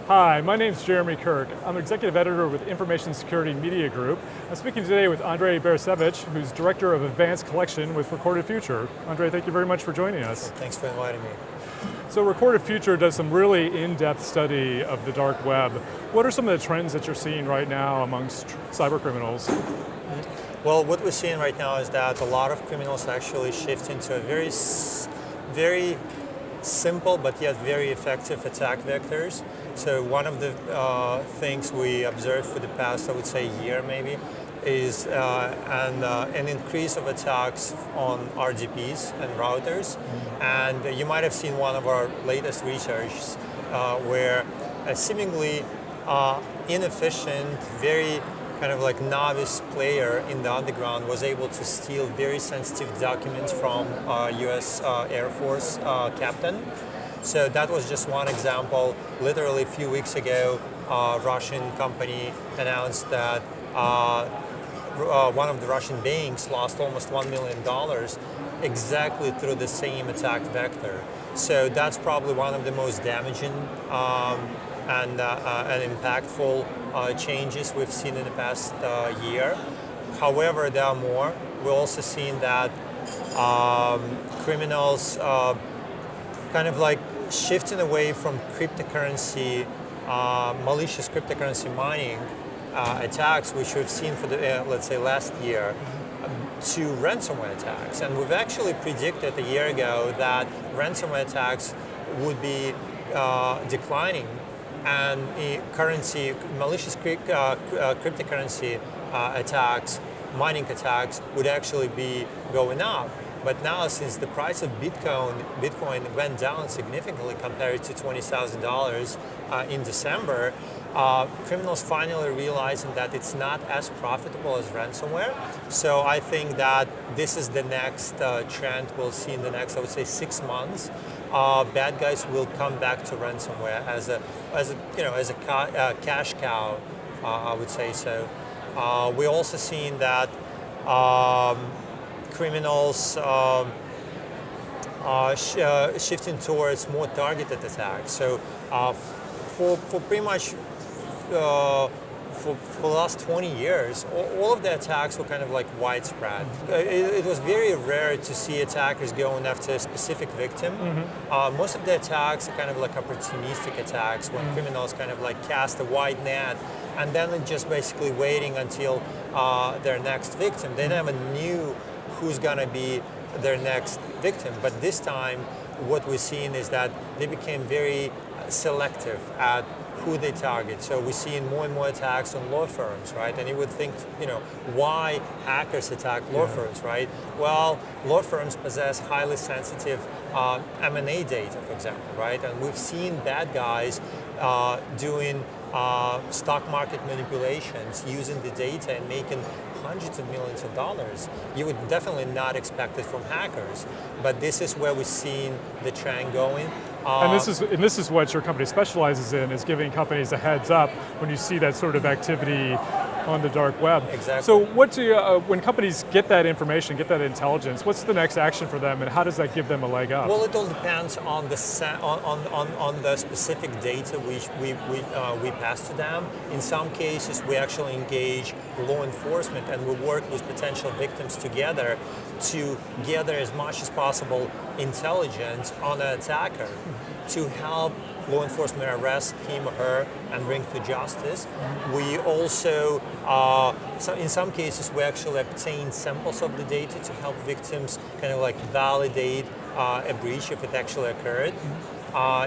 Hi, my name's Jeremy Kirk. I'm executive editor with Information Security Media Group. I'm speaking today with Andrei Barysevich, who's director of Advanced Collection with Recorded Future. Andrei, thank you very much for joining us. Thanks for inviting me. So Recorded Future does some really in-depth study of the dark web. What are some of the trends that you're seeing right now amongst cyber criminals? Well, what we're seeing right now is that a lot of criminals actually shift into a very simple but yet very effective attack vectors. So one of the things we observed for the past, I would say, year maybe, is an increase of attacks on RDPs and routers. And you might have seen one of our latest research where a seemingly inefficient, very kind of like novice player in the underground was able to steal very sensitive documents from US Air Force captain. So that was just one example. Literally a few weeks ago, a Russian company announced that one of the Russian banks lost almost $1 million exactly through the same attack vector. So that's probably one of the most damaging and impactful changes we've seen in the past year. However, there are more. We're also seeing that criminals kind of like shifting away from cryptocurrency, malicious cryptocurrency mining attacks, which we've seen for the, let's say, last year, to ransomware attacks. And we've actually predicted a year ago that ransomware attacks would be declining, and malicious cryptocurrency attacks, mining attacks would actually be going up. But now, since the price of Bitcoin went down significantly compared to $20,000 in December, criminals finally realizing that it's not as profitable as ransomware. So I think that this is the next trend we'll see in the next, I would say, 6 months. Bad guys will come back to ransomware as a cash cow, I would say so. We're also seeing that criminals shifting towards more targeted attacks. So for pretty much for the last 20 years, all of the attacks were kind of like widespread. It was very rare to see attackers going after a specific victim. Most of the attacks are kind of like opportunistic attacks when criminals kind of like cast a wide net and then just basically waiting until their next victim. They never knew who's gonna be their next victim. But this time, what we're seeing is that they became very selective at who they target. So we're seeing more and more attacks on law firms, right? And you would think, why hackers attack law firms, right? Well, law firms possess highly sensitive M&A data, for example, right? And we've seen bad guys doing stock market manipulations using the data and making hundreds of millions of dollars. You would definitely not expect it from hackers, but this is where we're seeing the trend going. And this is what your company specializes in, is giving companies a heads up when you see that sort of activity on the dark web. Exactly. So what do you, when companies get that information, get that intelligence, what's the next action for them, and how does that give them a leg up? Well, it all depends on the specific data we pass to them. In some cases, we actually engage law enforcement and we work with potential victims together to gather as much as possible intelligence on an attacker to help law enforcement arrest him or her and bring to justice. We also, in some cases, we actually obtain samples of the data to help victims kind of like validate a breach if it actually occurred.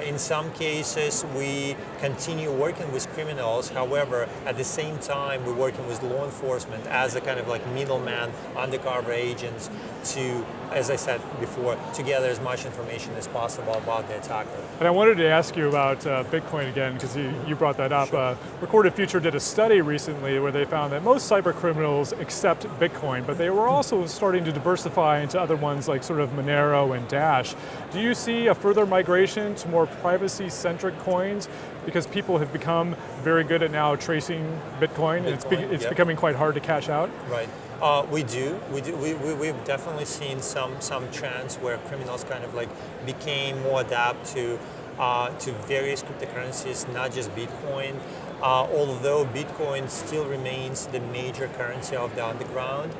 In some cases, we continue working with criminals. However, at the same time, we're working with law enforcement as a kind of like middleman, undercover agents to, as I said before, to gather as much information as possible about the attacker. And I wanted to ask you about Bitcoin again, because you brought that up. Sure. Recorded Future did a study recently where they found that most cyber criminals accept Bitcoin, but they were also starting to diversify into other ones like sort of Monero and Dash. Do you see a further migration to more privacy-centric coins, because people have become very good at now tracing Bitcoin, and it's becoming quite hard to cash out? Right. We do. We've definitely seen some trends where criminals kind of like became more adept to to various cryptocurrencies, not just Bitcoin. Although Bitcoin still remains the major currency of the underground.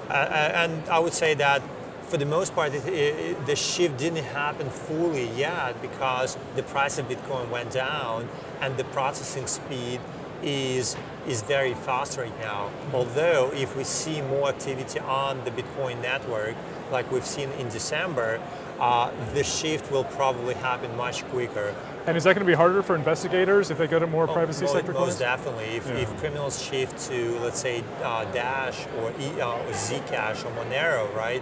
And I would say that for the most part, the shift didn't happen fully yet because the price of Bitcoin went down and the processing speed is very fast right now. Although if we see more activity on the Bitcoin network, like we've seen in December, the shift will probably happen much quicker. And is that going to be harder for investigators if they go to more privacy sector coins? Most definitely. If criminals shift to, let's say, Dash or Zcash or Monero, right?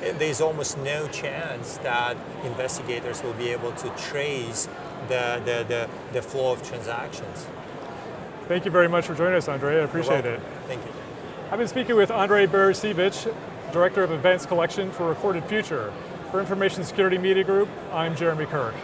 There's almost no chance that investigators will be able to trace the flow of transactions. Thank you very much for joining us, Andrei. I appreciate it. Thank you. I've been speaking with Andrei Barysevich, Director of Events Collection for Recorded Future. For Information Security Media Group, I'm Jeremy Kirk.